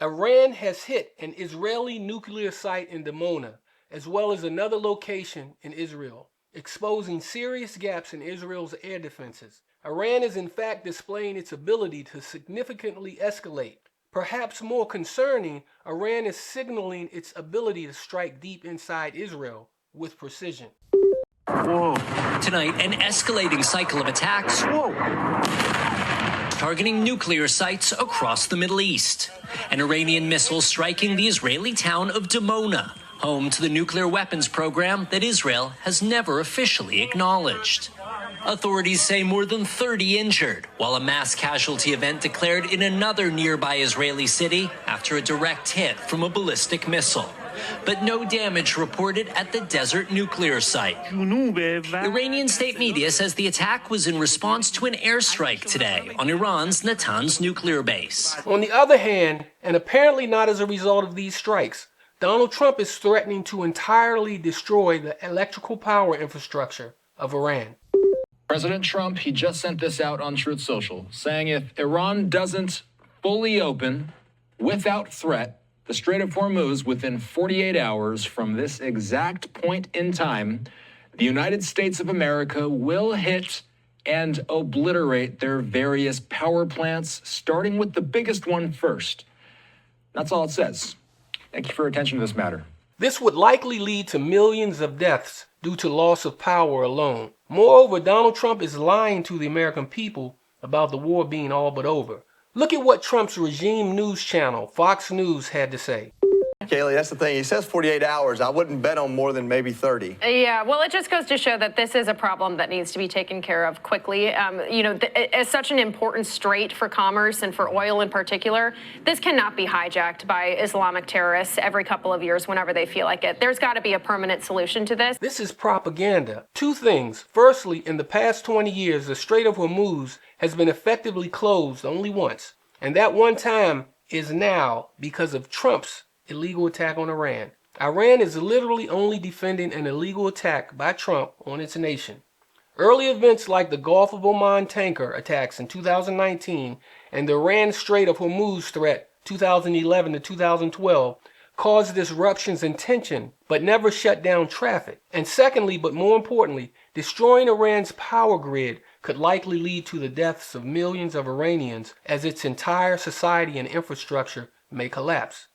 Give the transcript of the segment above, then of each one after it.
Iran has hit an Israeli nuclear site in Dimona, as well as another location in Israel, exposing serious gaps in Israel's air defenses. Iran is in fact displaying its ability to significantly escalate. Perhaps more concerning, Iran is signaling its ability to strike deep inside Israel with precision. Whoa. Tonight, an escalating cycle of attacks. Whoa. Targeting nuclear sites across the Middle East. An Iranian missile striking the Israeli town of Dimona, home to the nuclear weapons program that Israel has never officially acknowledged. Authorities say more than 30 injured, while a mass casualty event declared in another nearby Israeli city after a direct hit from a ballistic missile. But no damage reported at the desert nuclear site. Iranian state media says the attack was in response to an airstrike today on Iran's Natanz nuclear base. On the other hand, and apparently not as a result of these strikes, Donald Trump is threatening to entirely destroy the electrical power infrastructure of Iran. President Trump, he just sent this out on Truth Social, saying if Iran doesn't fully open without threat the Strait of Hormuz within 48 hours from this exact point in time, the United States of America will hit and obliterate their various power plants, starting with the biggest one first. That's all it says. Thank you for your attention to this matter. This would likely lead to millions of deaths due to loss of power alone. Moreover, Donald Trump is lying to the American people about the war being all but over. Look at what Trump's regime news channel, Fox News, had to say. Kaylee, that's the thing. He says 48 hours. I wouldn't bet on more than maybe 30. Yeah, well, it just goes to show that this is a problem that needs to be taken care of quickly. As such an important strait for commerce and for oil in particular, this cannot be hijacked by Islamic terrorists every couple of years whenever they feel like it. There's got to be a permanent solution to this. This is propaganda. Two things. Firstly, in the past 20 years, the Strait of Hormuz has been effectively closed only once. And that one time is now because of Trump's illegal attack on Iran. Iran is literally only defending an illegal attack by Trump on its nation. Early events like the Gulf of Oman tanker attacks in 2019 and the Iran Strait of Hormuz threat 2011 to 2012 caused disruptions and tension, but never shut down traffic. And secondly, but more importantly, destroying Iran's power grid could likely lead to the deaths of millions of Iranians as its entire society and infrastructure may collapse.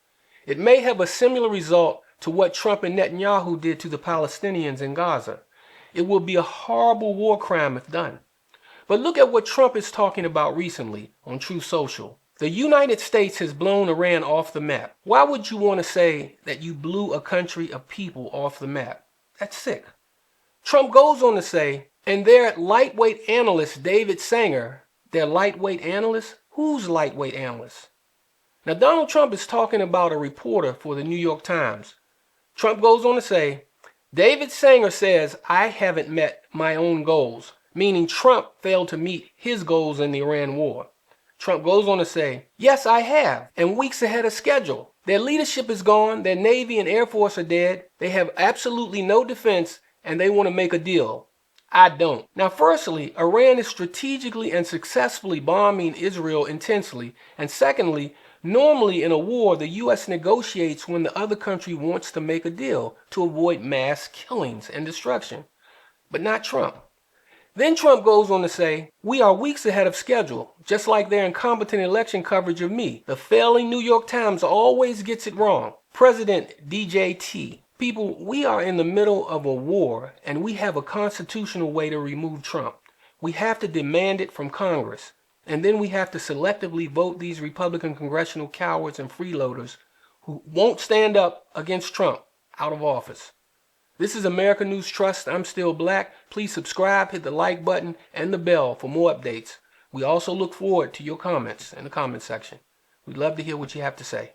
It may have a similar result to what Trump and Netanyahu did to the Palestinians in Gaza. It will be a horrible war crime if done. But look at what Trump is talking about recently on Truth Social. The United States has blown Iran off the map. Why would you want to say that you blew a country of people off the map? That's sick. Trump goes on to say, and their lightweight analyst, David Sanger, their lightweight analyst? Who's lightweight analyst? Now, Donald Trump is talking about a reporter for the New York Times. Trump goes on to say, David Sanger says, I haven't met my own goals, meaning Trump failed to meet his goals in the Iran war. Trump goes on to say, yes, I have, and weeks ahead of schedule. Their leadership is gone, their Navy and Air Force are dead, they have absolutely no defense, and they want to make a deal. I don't. Now, firstly, Iran is strategically and successfully bombing Israel intensely, and secondly, normally in a war, the U.S. negotiates when the other country wants to make a deal to avoid mass killings and destruction. But not Trump. Then Trump goes on to say, we are weeks ahead of schedule, just like their incompetent election coverage of me. The failing New York Times always gets it wrong. President DJT. People, we are in the middle of a war, and we have a constitutional way to remove Trump. We have to demand it from Congress. And then we have to selectively vote these Republican congressional cowards and freeloaders who won't stand up against Trump out of office. This is American News Trust. I'm still black. Please subscribe, hit the like button and the bell for more updates. We also look forward to your comments in the comment section. We'd love to hear what you have to say.